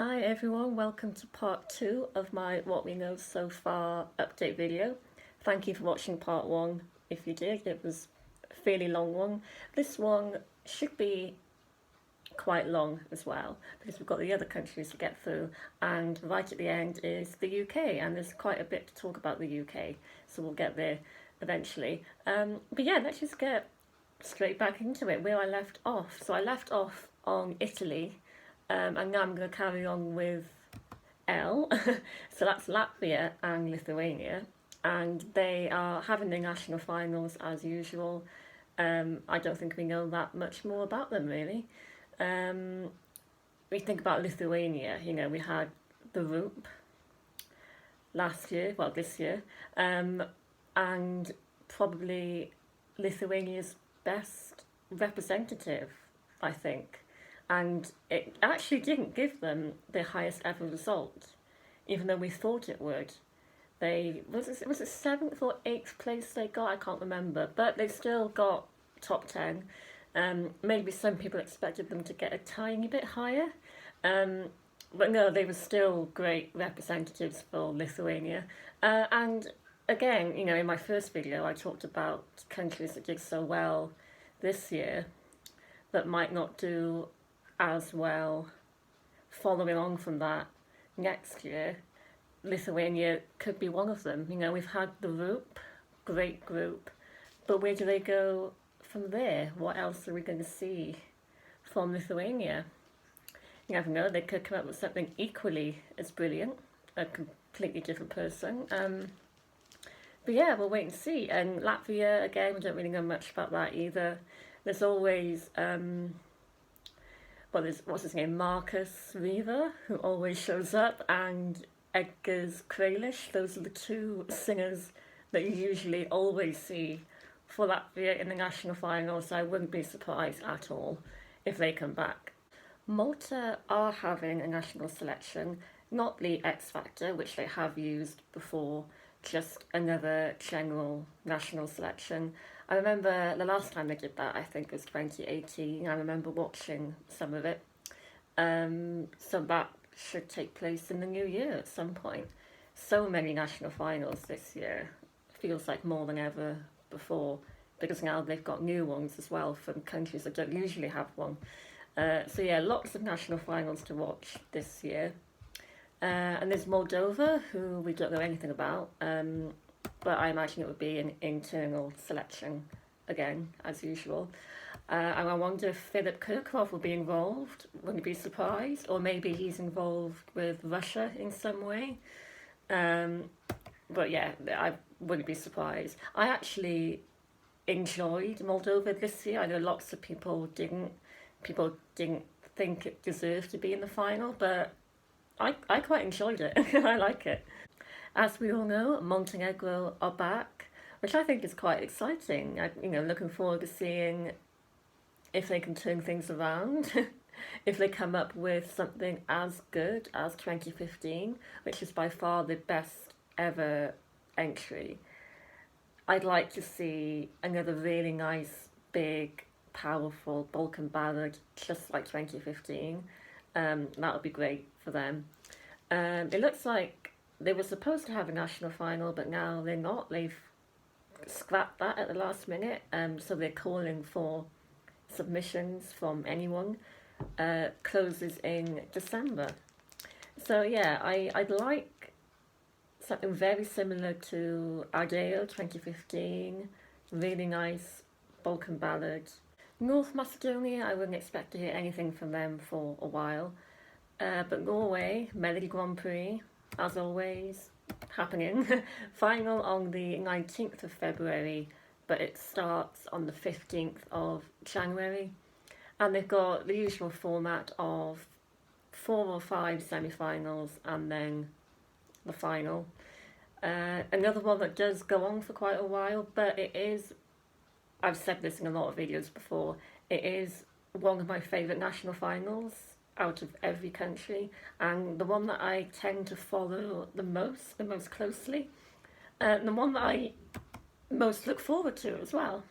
Hi everyone, welcome to part 2 of my What We Know So Far update video. Thank you for watching part 1 if you did, it was a fairly long one. This one should be quite long as well because we've got the other countries to get through, and right at the end is the UK, and there's quite a bit to talk about the UK, so we'll get there eventually. But yeah, let's just get straight back into it where I left off. So I left off on Italy. And now I'm going to carry on with L. So that's Latvia and Lithuania. And they are having their national finals as usual. I don't think we know that much more about them really. We think about Lithuania, we had the Roop last year, well this year, and probably Lithuania's best representative, I think. And it actually didn't give them the highest ever result, even though we thought it would. They was it 7th or 8th place they got, I can't remember, but they still got top 10. Maybe some people expected them to get a tiny bit higher, but no, they were still great representatives for Lithuania. And again, in my first video I talked about countries that did so well this year that might not do as well following on from that next year. Lithuania could be one of them. We've had the group, great group, but where do they go from there? What else are we going to see from Lithuania? You never know, they could come up with something equally as brilliant, a completely different person. But yeah, we'll wait and see. And Latvia, again, we don't really know much about that either. There's always what's his name, Marcus Riva, who always shows up, and Edgar's Kralish. Those are the two singers that you usually always see for Latvia in the national final, so I wouldn't be surprised at all if they come back. Malta are having a national selection, not the X Factor, which they have used before, just another general national selection. I remember the last time they did that, I think it was 2018. I remember watching some of it. So that should take place in the new year at some point. So many national finals this year. Feels like more than ever before, because now they've got new ones as well from countries that don't usually have one. So yeah, lots of national finals to watch this year. And there's Moldova, who we don't know anything about, but I imagine it would be an internal selection again, as usual. And I wonder if Philip Kirkorov will be involved. Wouldn't be surprised. Or maybe he's involved with Russia in some way. But yeah, I wouldn't be surprised. I actually enjoyed Moldova this year. I know lots of people didn't. People didn't think it deserved to be in the final, but I quite enjoyed it. I like it. As we all know, Montenegro are back, which I think is quite exciting. Looking forward to seeing if they can turn things around, if they come up with something as good as 2015, which is by far the best ever entry. I'd like to see another really nice, big, powerful Balkan ballad, just like 2015. That would be great for them. It looks like they were supposed to have a national final, but now they're not. They've scrapped that at the last minute, so they're calling for submissions from anyone. Closes in December. So yeah, I'd like something very similar to Adeo 2015, really nice Balkan ballad. North Macedonia, I wouldn't expect to hear anything from them for a while. But Norway, Melody Grand Prix, as always, happening. Final on the 19th of February, but it starts on the 15th of January. And they've got the usual format of 4 or 5 semi-finals and then the final. Another one that does go on for quite a while, but it is, I've said this in a lot of videos before, it is one of my favourite national finals out of every country, and the one that I tend to follow the most closely, and the one that I most look forward to as well.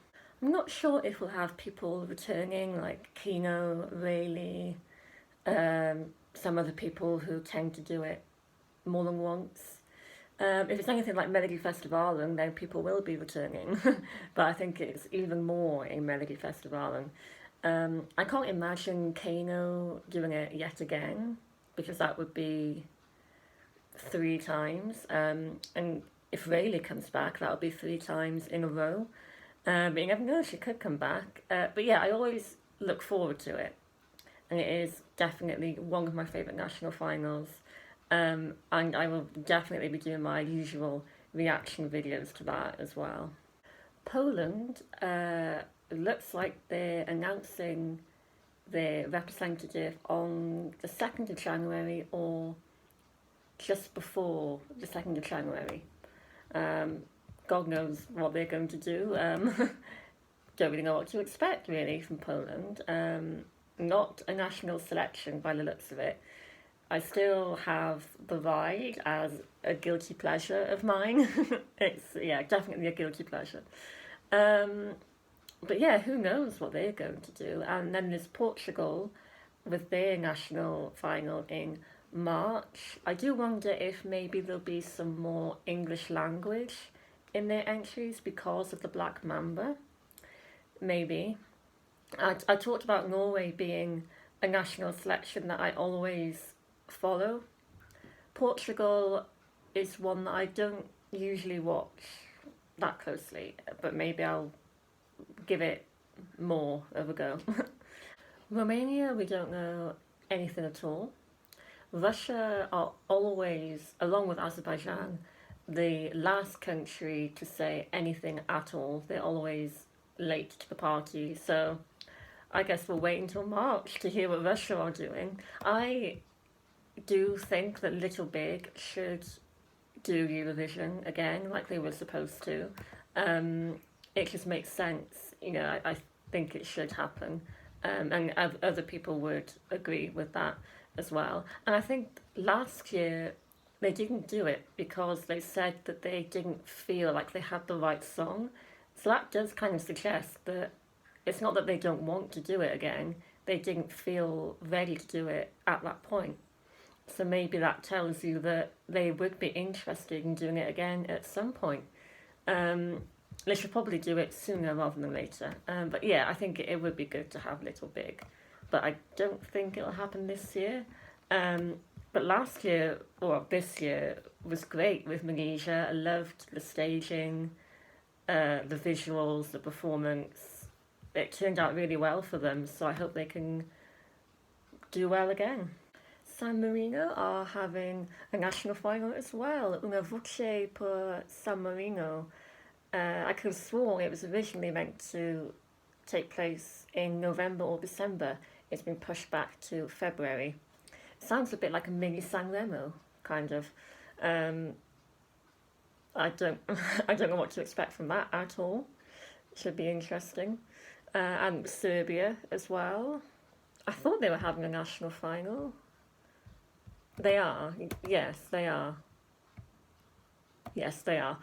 I'm not sure if we'll have people returning like Kino, Rayleigh, some other people who tend to do it more than once. If it's anything like Melody Festivalen, then people will be returning. But I think it's even more in Melody Festivalen. I can't imagine Kano doing it yet again, because that would be 3 times. And if Rayleigh comes back, that would be 3 times in a row. But you never know, she could come back. But yeah, I always look forward to it. And it is definitely one of my favourite national finals. And I will definitely be doing my usual reaction videos to that as well. Poland looks like they're announcing their representative on the 2nd of January or just before the 2nd of January. God knows what they're going to do. Don't really know what to expect, really, from Poland. Not a national selection by the looks of it. I still have the ride as a guilty pleasure of mine. It's, yeah, definitely a guilty pleasure. But yeah, who knows what they're going to do. And then there's Portugal with their national final in March. I do wonder if maybe there'll be some more English language in their entries because of the Black Mamba. Maybe. I talked about Norway being a national selection that I always follow. Portugal is one that I don't usually watch that closely, but maybe I'll give it more of a go. Romania, we don't know anything at all. Russia are always, along with Azerbaijan, the last country to say anything at all. They're always late to the party, so I guess we'll wait until March to hear what Russia are doing. I do think that Little Big should do Eurovision again, like they were supposed to. It just makes sense, you know. I think it should happen, and other people would agree with that as well. And I think last year they didn't do it because they said that they didn't feel like they had the right song. So that does kind of suggest that it's not that they don't want to do it again, they didn't feel ready to do it at that point. So maybe that tells you that they would be interested in doing it again at some point. They should probably do it sooner rather than later. But yeah, I think it would be good to have Little Big. But I don't think it'll happen this year. But last year, or this year, was great with Malaysia. I loved the staging, the visuals, the performance. It turned out really well for them, so I hope they can do well again. San Marino are having a national final as well. Una voce per San Marino. I could have sworn it was originally meant to take place in November or December. It's been pushed back to February. It sounds a bit like a mini San Remo, kind of. I don't, I don't know what to expect from that at all. It should be interesting. And Serbia as well. I thought they were having a national final. They are. Yes, they are. Yes, they are.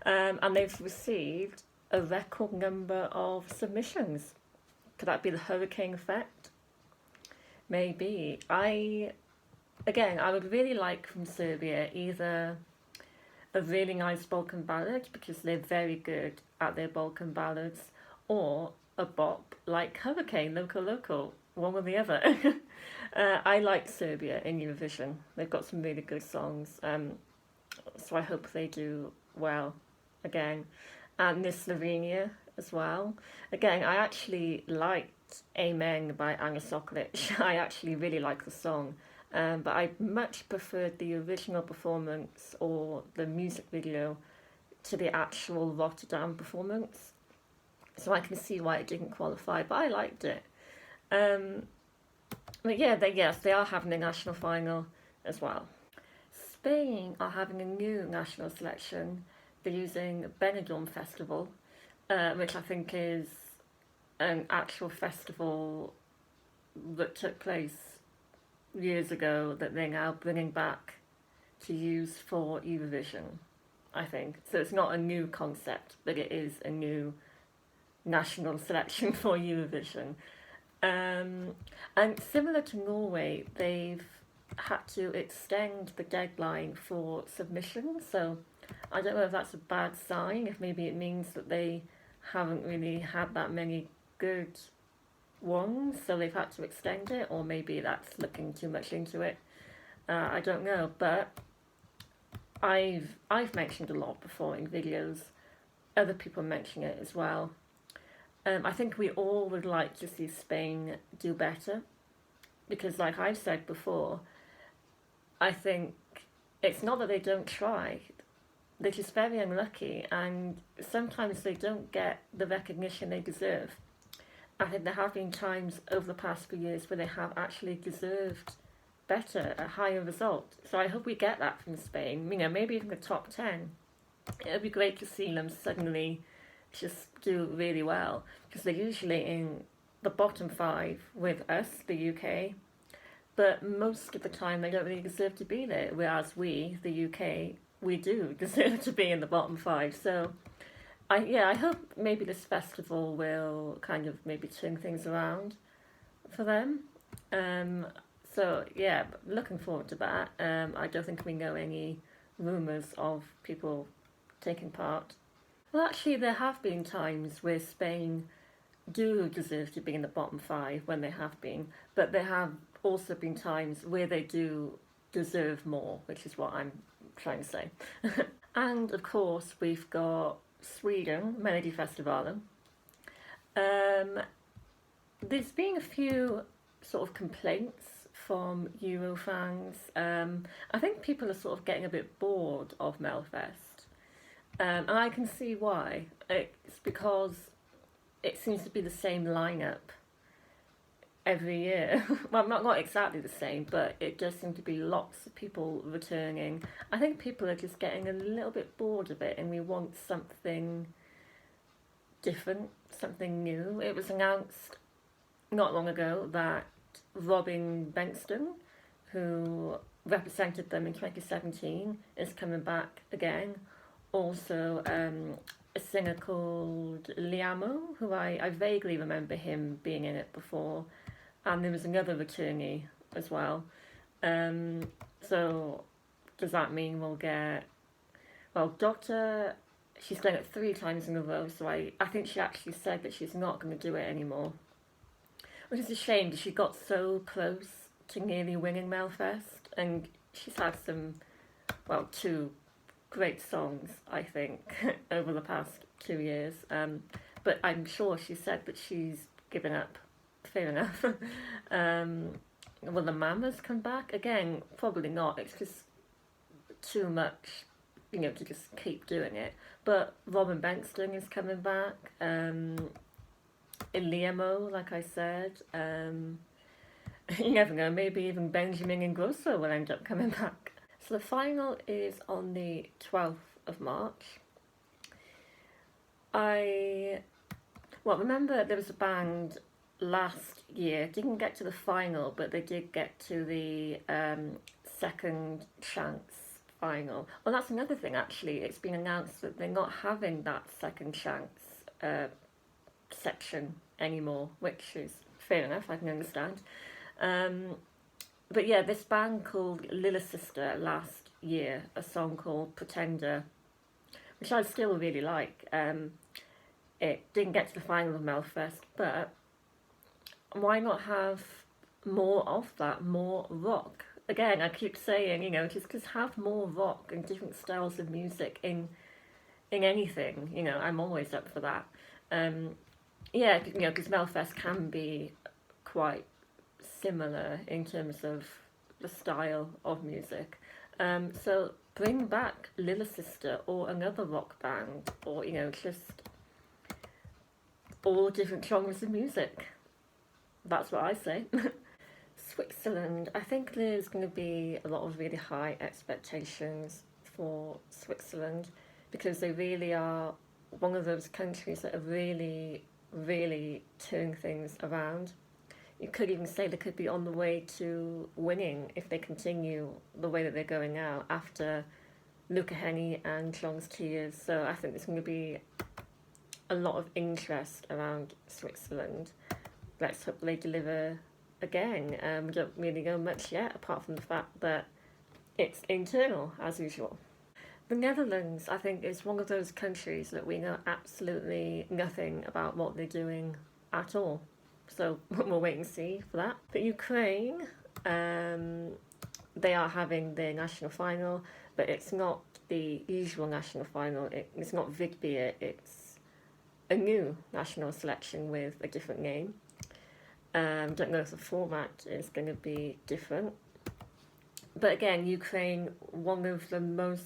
And they've received a record number of submissions. Could that be the hurricane effect? Maybe. I would really like from Serbia either a really nice Balkan ballad, because they're very good at their Balkan ballads, or a bop like Hurricane, Local Local, one or the other. I like Serbia in Eurovision. They've got some really good songs, so I hope they do well again. And Miss Slovenia as well. Again, I actually liked Amen by Anna Soklic. I actually really like the song, but I much preferred the original performance or the music video to the actual Rotterdam performance. So I can see why it didn't qualify, but I liked it. But yeah, they are having a national final as well. Spain are having a new national selection. They're using Benidorm Festival, which I think is an actual festival that took place years ago that they're now bringing back to use for Eurovision, I think. So it's not a new concept, but it is a new national selection for Eurovision. And similar to Norway, they've had to extend the deadline for submission. So I don't know if that's a bad sign, if maybe it means that they haven't really had that many good ones, so they've had to extend it, or maybe that's looking too much into it. I don't know, but I've mentioned a lot before in videos. Other people mention it as well. I think we all would like to see Spain do better because, like I've said before, I think it's not that they don't try, they're just very unlucky, and sometimes they don't get the recognition they deserve. I think there have been times over the past few years where they have actually deserved better, a higher result. So I hope we get that from Spain, maybe even the top 10. It would be great to see them suddenly just do really well because they're usually in the bottom 5 with us, the UK, but most of the time they don't really deserve to be there, whereas we, the UK, we do deserve to be in the bottom 5. So I hope maybe this festival will kind of maybe turn things around for them. So yeah, looking forward to that. I don't think we know any rumours of people taking part. Well, actually, there have been times where Spain do deserve to be in the bottom 5 when they have been, but there have also been times where they do deserve more, which is what I'm trying to say. And of course, we've got Sweden, Melodifestivalen. There's been a few sort of complaints from Euro fans. I think people are sort of getting a bit bored of Melfest. And I can see why. It's because it seems to be the same lineup every year. Well, not exactly the same, but it does seem to be lots of people returning. I think people are just getting a little bit bored of it and we want something different, something new. It was announced not long ago that Robin Benston, who represented them in 2017, is coming back again. Also, a singer called Liamo, who I vaguely remember him being in it before, and there was another returnee as well. So does that mean we'll get, well, Doctor, she's done it 3 times in a row, so I think she actually said that she's not going to do it anymore, which is a shame because she got so close to nearly winning Melfest, and she's had some, well, 2 great songs, I think, over the past 2 years. But I'm sure she said that she's given up. Fair enough. Will the Mamas come back? Again, probably not. It's just too much, to just keep doing it. But Robin Benston is coming back. Liamo, like I said. You never know, maybe even Benjamin Ingrosso will end up coming back. So the final is on the 12th of March. Remember there was a band last year, didn't get to the final, but they did get to the second chance final. Well, that's another thing actually, it's been announced that they're not having that second chance section anymore, which is fair enough, I can understand. But yeah, this band called Little Sister last year, a song called Pretender, which I still really like. It didn't get to the final of Melfest, but why not have more of that, more rock? Again, I keep saying, just have more rock and different styles of music in anything. I'm always up for that. Because Melfest can be quite similar in terms of the style of music. So bring back Little Sister or another rock band, or just all different genres of music. That's what I say. Switzerland, I think there's going to be a lot of really high expectations for Switzerland because they really are one of those countries that are really, really turning things around. You could even say they could be on the way to winning if they continue the way that they're going now after Luca Henney and John's Tears. So I think there's going to be a lot of interest around Switzerland. Let's hope they deliver again, we don't really know much yet, apart from the fact that it's internal, as usual. The Netherlands, I think, is one of those countries that we know absolutely nothing about what they're doing at all. So we'll wait and see for that. But Ukraine, they are having their national final, but it's not the usual national final. It's not Vidbir, it's a new national selection with a different name. Don't know if the format is going to be different. But again, Ukraine, one of the most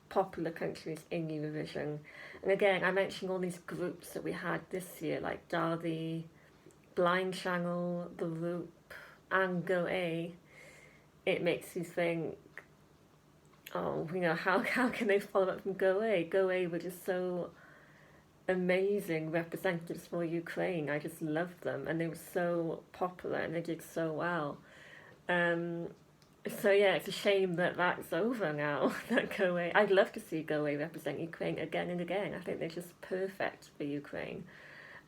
popular countries in Eurovision. And again, I mentioned all these groups that we had this year, like Darby, Blind Channel, The Roop, and Go A. It makes you think, oh, how can they follow up from Go A? Go A were just so amazing representatives for Ukraine. I just loved them, and they were so popular, and they did so well. So yeah, it's a shame that that's over now. That Go A. I'd love to see Go A represent Ukraine again and again. I think they're just perfect for Ukraine.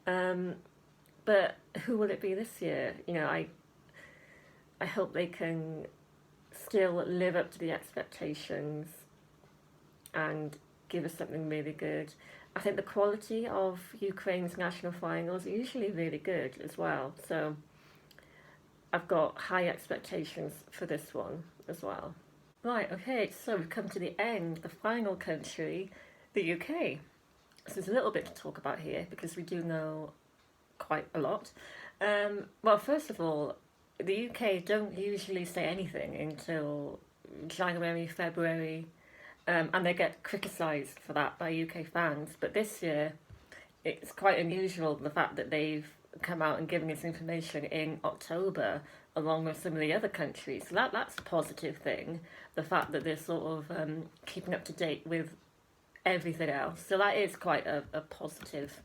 But who will it be this year? I hope they can still live up to the expectations and give us something really good. I think the quality of Ukraine's national finals are usually really good as well. So I've got high expectations for this one as well. Right, okay, so we've come to the end, the final country, the UK. So there's a little bit to talk about here because we do know quite a lot. Well, first of all, the UK don't usually say anything until January, February, and they get criticised for that by UK fans. But this year, it's quite unusual, the fact that they've come out and given us information in October along with some of the other countries. So that's a positive thing, the fact that they're sort of keeping up to date with everything else. So that is quite a positive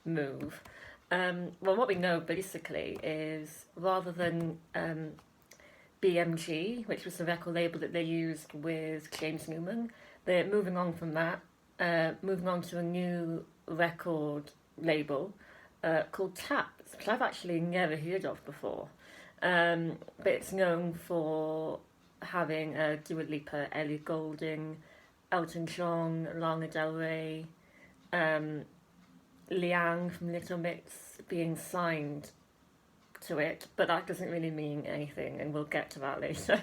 move. Well, what we know basically is rather than BMG, which was the record label that they used with James Newman, they're moving on from that, moving on to a new record label called Taps, which I've actually never heard of before. But it's known for having Dua Lipa, Ellie Goulding, Elton John, Lana Del Rey, Liang from Little Mix being signed to it, but that doesn't really mean anything, and we'll get to that later.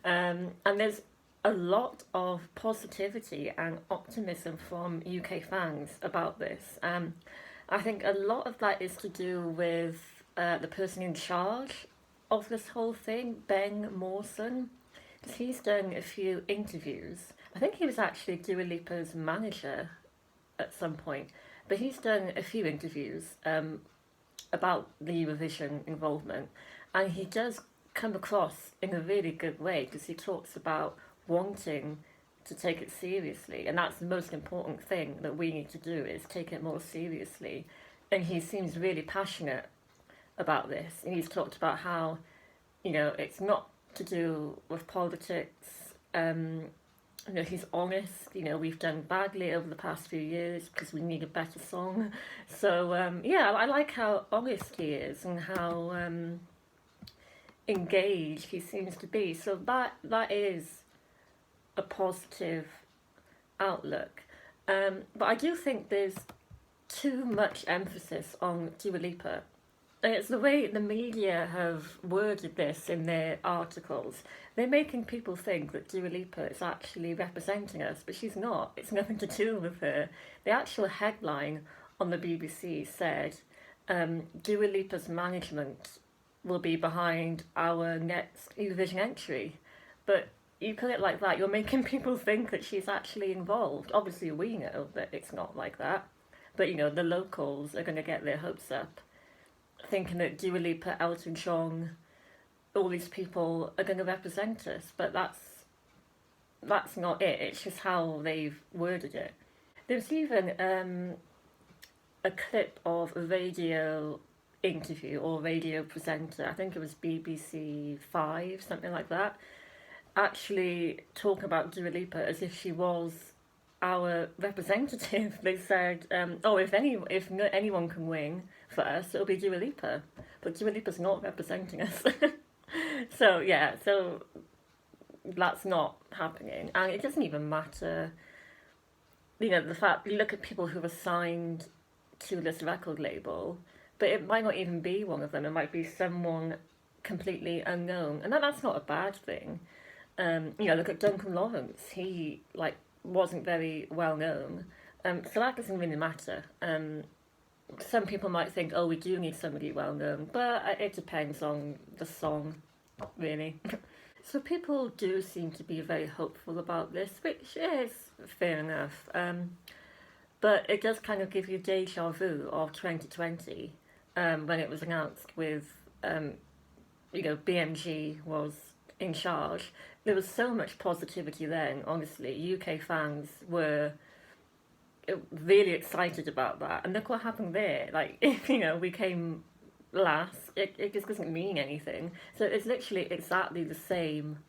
And there's a lot of positivity and optimism from UK fans about this. I think a lot of that is to do with the person in charge of this whole thing, Ben Mawson, because he's done a few interviews. I think he was actually Dua Lipa's manager at some point, but he's done a few interviews about the Eurovision involvement, and he does come across in a really good way because he talks about wanting to take it seriously, and that's the most important thing that we need to do, is take it more seriously. And he seems really passionate about this, and he's talked about how it's not to do with politics. He's honest. We've done badly over the past few years because we need a better song. So I like how honest he is and how engaged he seems to be. So that is a positive outlook. But I do think there's too much emphasis on Dua Lipa. And it's the way the media have worded this in their articles. They're making people think that Dua Lipa is actually representing us, but she's not. It's nothing to do with her. The actual headline on the BBC said, Dua Lipa's management will be behind our next Eurovision entry. But you put it like that, you're making people think that she's actually involved. Obviously, we know that it's not like that. But, the locals are going to get their hopes up, thinking that Dua Lipa, Elton John, all these people are going to represent us. But that's not it. It's just how they've worded it. There's even a clip of a radio interview or radio presenter, I think it was BBC 5, something like that, actually talk about Dua Lipa as if she was our representative, they said, oh, if anyone can win for us, it'll be Dua Lipa. But Dua Lipa's not representing us. So, yeah, so that's not happening. And it doesn't even matter, the fact, you look at people who are signed to this record label, but it might not even be one of them. It might be someone completely unknown. And that's not a bad thing. Look at Duncan Lawrence. He, wasn't very well known. So that doesn't really matter. Some people might think, oh, we do need somebody well known, but it depends on the song, really. So people do seem to be very hopeful about this, which is fair enough. But it does kind of give you deja vu of 2020, when it was announced with, BMG was in charge. There was so much positivity then, honestly. UK fans were really excited about that. And look what happened there. We came last, it just doesn't mean anything. So it's literally exactly the same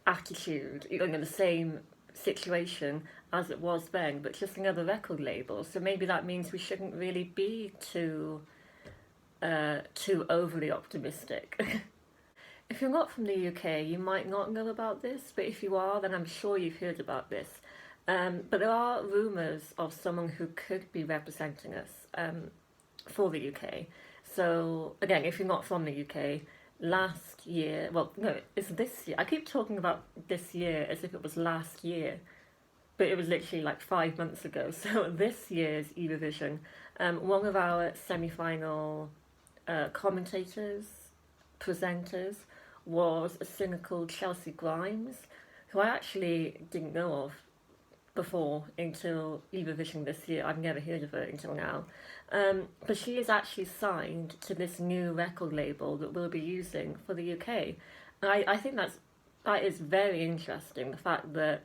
attitude, the same situation as it was then, but just another record label. So maybe that means we shouldn't really be too overly optimistic. If you're not from the UK, you might not know about this, but if you are, then I'm sure you've heard about this. But there are rumours of someone who could be representing us for the UK. So, again, if you're not from the UK, last year, well, no, it's this year. I keep talking about this year as if it was last year, but it was literally 5 months ago. So this year's Eurovision, one of our semi-final commentators, presenters, was a singer called Chelsea Grimes, who I actually didn't know of before until Eurovision this year. I've never heard of her until now. But she is actually signed to this new record label that we'll be using for the UK. And I think that is very interesting, the fact that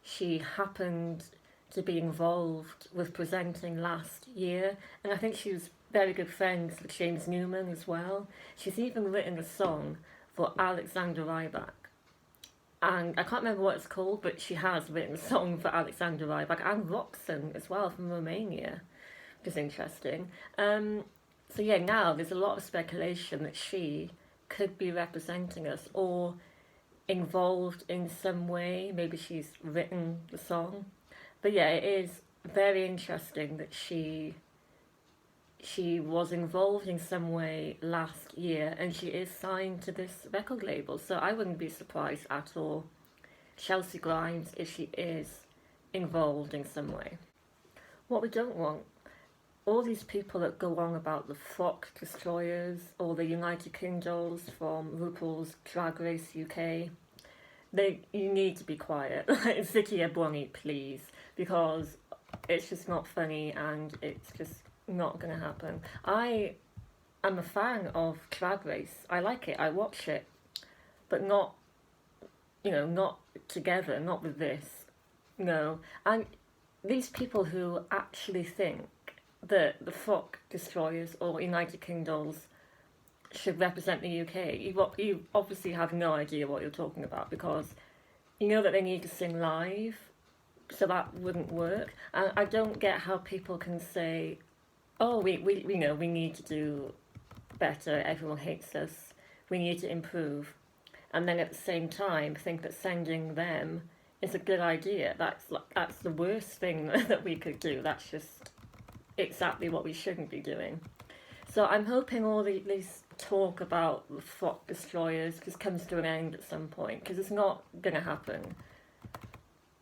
she happened to be involved with presenting last year, and I think she was very good friends with James Newman as well. She's even written a song for Alexander Rybak. And I can't remember what it's called, but she has written a song for Alexander Rybak and Roxanne as well from Romania, which is interesting. So yeah, now there's a lot of speculation that she could be representing us or involved in some way. Maybe she's written the song. But yeah, it is very interesting that she was involved in some way last year, and she is signed to this record label, so I wouldn't be surprised at all, Chelsea Grimes, if she is involved in some way. What we don't want, all these people that go on about the Flock Destroyers or the United Kingdoms from RuPaul's Drag Race UK, you need to be quiet. Zikia Bonnie, please, because it's just not funny and it's just not going to happen. I am a fan of Drag Race. I like it. I watch it, but not together. Not with this. No. And these people who actually think that the Flock Destroyers or United Kingdoms should represent the UK, you obviously have no idea what you're talking about, because you know that they need to sing live, so that wouldn't work. And I don't get how people can say, oh, we need to do better, everyone hates us, we need to improve, and then at the same time think that sending them is a good idea. That's the worst thing that we could do. That's just exactly what we shouldn't be doing. So I'm hoping all this talk about the Flock Destroyers just comes to an end at some point, because it's not going to happen.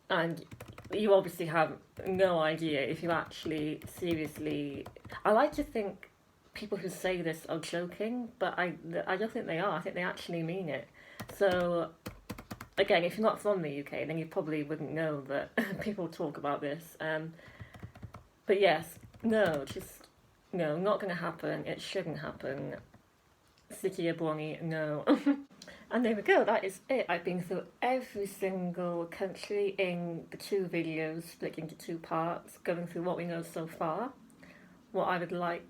And you obviously have no idea if you actually seriously... I like to think people who say this are joking, but I don't think they are. I think they actually mean it. So, again, if you're not from the UK, then you probably wouldn't know that people talk about this. But yes, no, not going to happen. It shouldn't happen. Zikia Bonnie, no. And there we go, that is it. I've been through every single country in the 2 videos, split into 2 parts, going through what we know so far, what I would like,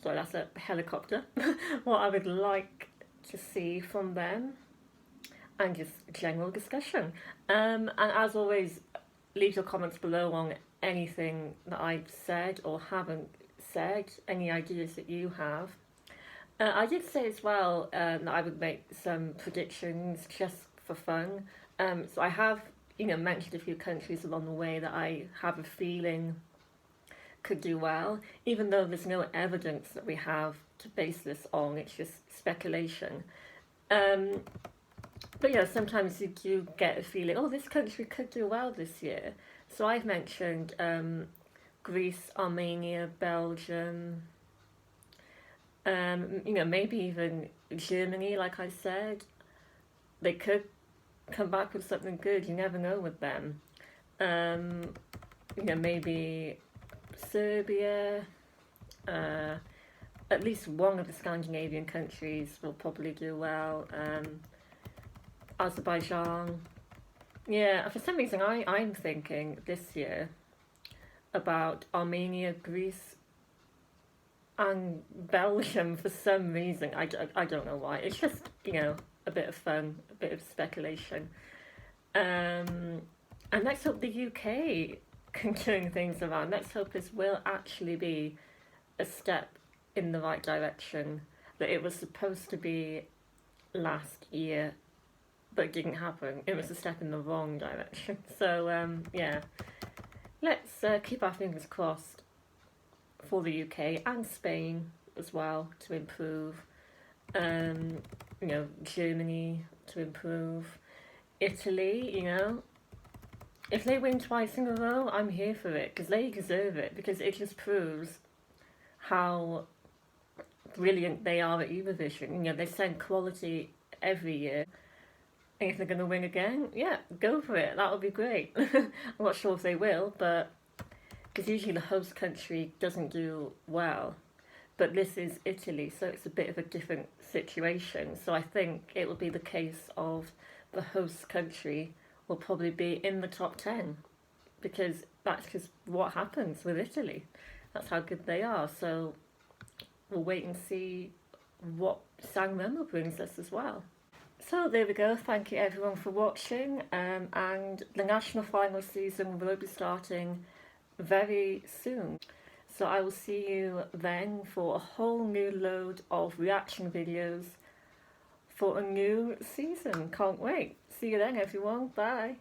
sorry, that's a helicopter, what I would like to see from them, and just general discussion. And as always, leave your comments below on anything that I've said or haven't said, any ideas that you have. I did say as well that I would make some predictions just for fun. So I have, mentioned a few countries along the way that I have a feeling could do well, even though there's no evidence that we have to base this on. It's just speculation. But sometimes you do get a feeling, oh, this country could do well this year. So I've mentioned Greece, Armenia, Belgium, maybe even Germany, like I said. They could come back with something good, you never know with them. Maybe Serbia, at least one of the Scandinavian countries will probably do well. Azerbaijan. Yeah, for some reason I'm thinking this year about Armenia, Greece, and Belgium for some reason. I don't know why. It's just, a bit of fun, a bit of speculation. And let's hope the UK can turn things around. Let's hope this will actually be a step in the right direction. That it was supposed to be last year, but it didn't happen. It was a step in the wrong direction. So, let's keep our fingers crossed for the UK and Spain as well to improve. Germany to improve. Italy, if they win twice in a row, I'm here for it because they deserve it, because it just proves how brilliant they are at Eurovision. They send quality every year. And if they're going to win again, go for it. That would be great. I'm not sure if they will, but because usually the host country doesn't do well. But this is Italy, so it's a bit of a different situation. So I think it will be the case of the host country will probably be in the top 10, because that's just what happens with Italy. That's how good they are. So we'll wait and see what San Remo brings us as well. So there we go. Thank you everyone for watching. And the national final season will be starting very soon. So I will see you then for a whole new load of reaction videos for a new season. Can't wait. See you then everyone. Bye.